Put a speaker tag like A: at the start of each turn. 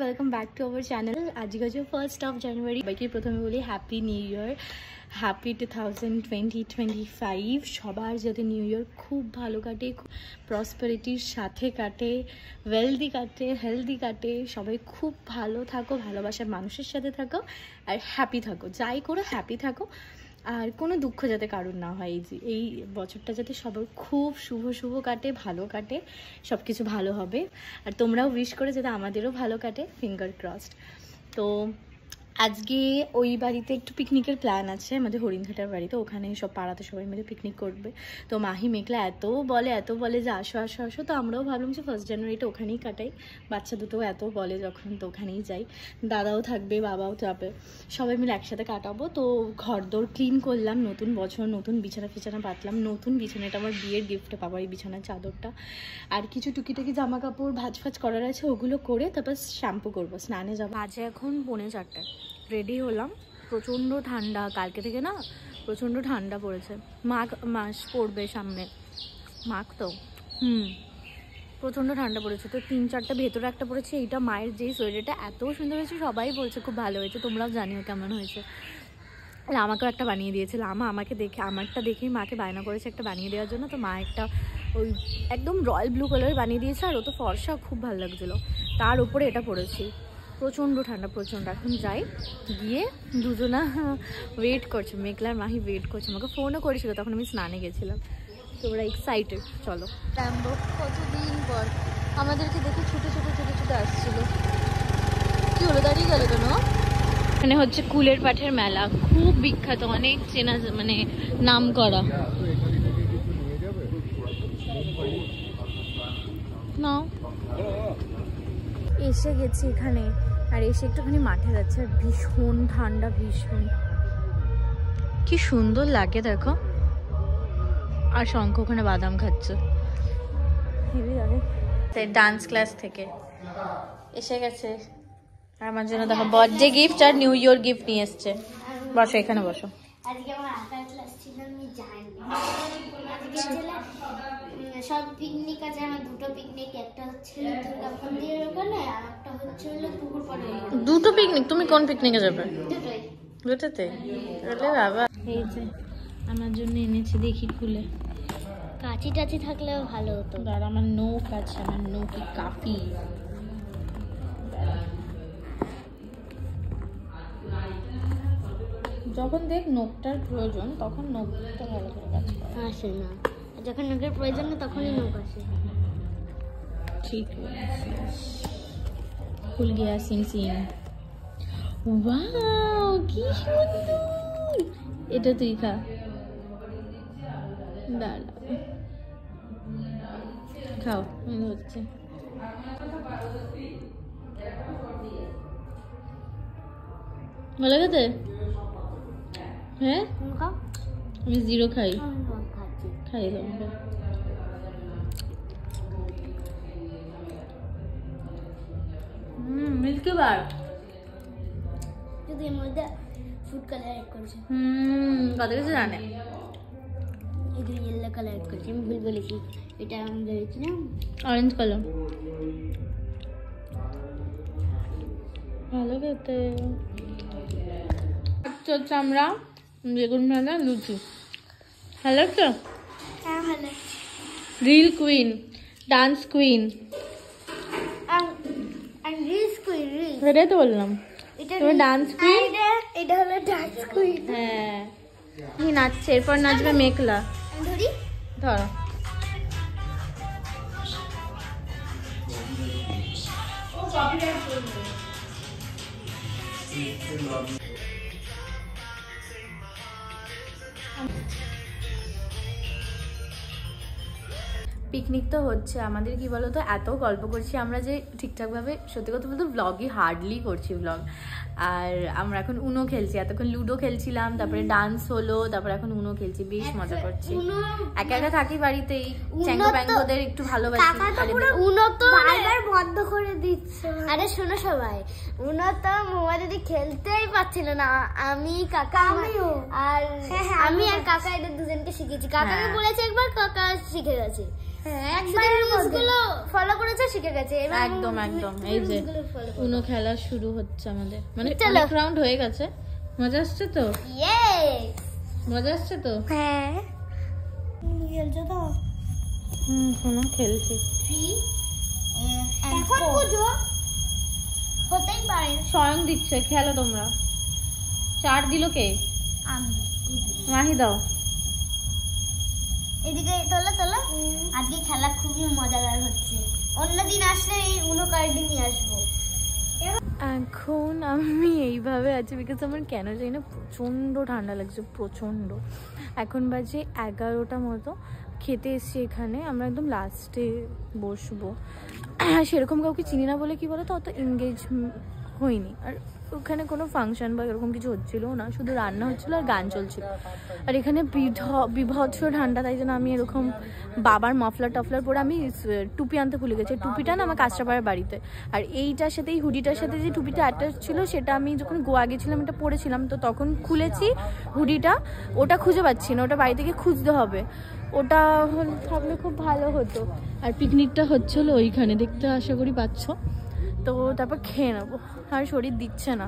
A: Welcome back to our channel. आज का जो 1st ऑफ জানুয়ারি बाकी प्रथम बोली हैप्पी न्यू ईयर, हैप्पी 2025 সবার যাতে নিউ ইয়ার খুব ভালো কাটে, প্রসপারিটির সাথে কাটে, ওয়েলদি কাটে, হেলদি কাটে, সবাই খুব ভালো থাকো, ভালোবাসার মানুষের সাথে থাকো আর হ্যাপি থাকো, যাই করো হ্যাপি থাকো আর কোনো দুঃখ যাতে কারণ না হয়। এই বছরটা যাতে সবার খুব শুভ কাটে, ভালো কাটে, সব কিছু ভালো হবে আর তোমরাও উইশ করে যাতে আমাদেরও ভালো কাটে, ফিঙ্গার ক্রসড। তো আজকে ওই বাড়িতে একটু পিকনিকের প্ল্যান আছে, আমাদের হরিণঘাটার বাড়িতে, ওখানে সব পাড়াতে সবাই মিলে পিকনিক করবে। তো মাহি মেঘলা এত বলে যে আসো আসো আসো, তো আমরাও ভাবলাম যে 1st জানুয়ারিটা ওখানেই কাটাই, বাচ্চা দুটোও এত বলে যখন, তো ওখানেই যাই, দাদাও থাকবে, বাবাও যাবে, সবাই মিলে একসাথে কাটাবো। তো ঘরদোর ক্লিন করলাম, নতুন বছর, নতুন বিছানা পাতলাম, নতুন বিছানাটা আমার বিয়ের গিফটে পাবো, এই বিছানার চাদরটা, আর কিছু টুকিটাকি জামা কাপড় ভাজ করার আছে, ওগুলো করে তারপর শ্যাম্পু করবো, স্নানে যাবো। আজকে এখন 4:45 রেডি হলাম, প্রচণ্ড ঠান্ডা, কালকে থেকে না প্রচণ্ড ঠান্ডা পড়েছে, মাঘ মাস পড়বে সামনে, মাঘ তো প্রচণ্ড ঠান্ডা পড়েছে। তো 3-4টা ভেতরে একটা পড়েছে, এইটা মায়ের যেই সোয়েটারটা এত সুন্দর হয়েছে, সবাই বলছে খুব ভালো হয়েছে, তোমরাও জানিও কেমন হয়েছে। আমাকেও একটা বানিয়ে দিয়েছিল, আমাকে দেখে, আমারটা দেখেই মাকে বায়না করেছে একটা বানিয়ে দেওয়ার জন্য। তো মা একটা ওই একদম রয়্যাল ব্লু কালার বানিয়ে দিয়েছে, আর ও তো ফর্সা, খুব ভালো লাগছিলো, তার উপরে এটা পরেছি। প্রচণ্ড ঠান্ডা, প্রচণ্ড। এখন যাই, গিয়ে দুজনা ওয়েট করছে, মেঘলার মাহি ওয়েট করছে, আমাকে ফোনও করেছিল, তখন আমি স্নানে গেছিলাম। তো ওরা এক্সাইটেড, চলো। ট্যাম্বো কতদিন পর আমাদেরকে দেখে ছুটে আসছিল, কি হলো, দাঁড়িয়ে গেল কেন? এখানে হচ্ছে কুলের পাঠের মেলা, খুব বিখ্যাত, অনেক চেনা, মানে নাম করা। না এসে গেছি এখানে, আর এসে একটুখানি মাঠে যাচ্ছে, আর ভীষণ ঠান্ডা, ভীষণ, কি সুন্দর লাগে দেখো। আর শঙ্খ ওখানে বাদাম খাচ্ছে, হেভি লাগে। ডান্স ক্লাস থেকে এসে গেছে, আর আমার জন্য দেখো বার্থডে গিফট আর নিউ ইয়ার গিফট নিয়ে এসছে। বসো, এখানে বসো।
B: আজকে আমার আঁকার ক্লাস ছিল, আমি যাইনি। সব পিকনিক আছে, আমার দুটো পিকনিক, একটা হচ্ছে দুর্গা মন্দিরের ওখানে, আর একটা হচ্ছে হলো পুকুর পাড়ে।
A: দুটো পিকনিক? তুমি কোন পিকনিকে যাবে?
B: দুটোতে।
A: বাবা, এই যে আমার জন্য এনেছি, দেখি খুলে।
B: কাঁচি টাচি থাকলেও ভালো হতো।
A: আর আমার নখ আছে, আমার নখই কাফি। যখন দেখ নখটার প্রয়োজন, তখন নখটা ভালো করে কাজ করে,
B: আসে না, যখন নখের প্রয়োজন না তখনই নখ আসে।
A: ঠিক খুল গিয়া সিং। ওয়াও, কি সুন্দর! এটা তুই খা, দাঁড়া, খাও, হচ্ছে। ভালো খেতে? হ্যাঁ, আমি 0 খাই, খাই লঙ্কা। মিল্কি বার
B: যদি এর মধ্যে ফুড কালার অ্যাড করেছে,
A: কত কিছু জানে।
B: এই যে ইয়েলো কালার অ্যাড করেছে, আমি ভুল বলেছি, এটা আমাদের হচ্ছে না
A: অরেঞ্জ কালার, ভালো খেতে। আচ্ছা, আমরা বেগুন ভাজা, লুচি, ভালো তো?
B: হ্যাঁ ভালো।
A: রিল কুইন, ডান্স কুইন, এটাই তো বললাম, তুমি ডান্স কুইন,
B: এটা হলো ডান্স কুইন।
A: হ্যাঁ, কি নাচছে, এরপর নাচবে মেঘলা।
B: ধরি,
A: ধরো। পিকনিক তো হচ্ছে আমাদের, কি বলতো, এত গল্প করছি আমরা যে ঠিকঠাকভাবে, সত্যি কথা বলতে ব্লগই হার্ডলি করছি ব্লগ। আর আমরা এখন উনো খেলছি, এতক্ষণ লুডো খেলছিলাম, তারপরে ডান্স হলো, তারপরে এখন উনো খেলছি, বেশ মজা করছি। একা একা থাকি বাড়িতেই, চ্যাঙ্গো প্যাঙ্গোদের একটু ভালোবাসি।
B: উনো তো বারবার বন্ধ করে দিচ্ছে। আরে শোনো সবাই, উনো তো মোমা দিদি খেলতেই পারছিল না, আমি কাকা আর আমি আর কাকা এদের দুজনকে শিখেছি। কাকাকে বলেছে একবার, কাকা শিখে গেছে। ফলো করেছে, শিখে গেছে
A: একদম একদম। এই যে উনো খেলা শুরু হচ্ছে আমাদের, মানে অনেক রাউন্ড হয়ে গেছে। মজা আসছে তো? মজা আসছে তো?
B: হ্যাঁ খেলছো তো?
A: শোনো খেলছি।
B: এখন বুঝো হতেই পারে।
A: স্বয়ং দিচ্ছে, খেলো তোমরা। 4 দিল কে?
B: আমি।
A: মাহি দাও।
B: এদিকে তোলা তোলা। আজকে খেলা খুবই মজাদার হচ্ছে, অন্যদিন আসলে এই উনো কার্ডই নিয়ে আসবো।
A: এখন আমি এইভাবে আছি বিকজ আমার কেন জানি না প্রচণ্ড ঠান্ডা লাগছে, প্রচণ্ড। এখন বাজে 11টা মতো, খেতে এসছি এখানে, আমরা একদম লাস্টে বসবো। সেরকম কাউকে চিনি না বলে কি বলো তো, অত এনগেজ হয়নি। আর ওখানে কোনো ফাংশন বা এরকম কিছু হচ্ছিলো না, শুধু রান্না হচ্ছিলো আর গান চলছিল। আর এখানে বিভৎস ঠান্ডা, তাই জন্য আমি এরকম বাবার মাফলার টাফলার পরে, আমি টুপি আনতে ভুলে গেছি। টুপিটা না আমার কাঁচরাপাড়ার বাড়িতে, আর এইটার সাথে, এই হুডিটার সাথে যে টুপিটা অ্যাটাচ ছিল সেটা আমি যখন গোয়া গেছিলাম এটা পরেছিলাম, তো তখন খুলেছি হুডিটা, ওটা খুঁজে পাচ্ছি না, ওটা বাড়ি থেকে খুঁজতে হবে। ওটা থাকলে খুব ভালো হতো। আর পিকনিকটা হচ্ছিলো ওইখানে, দেখতে আশা করি পাচ্ছ। তো তারপর খেয়ে নেবো, আর শরীর দিচ্ছে না।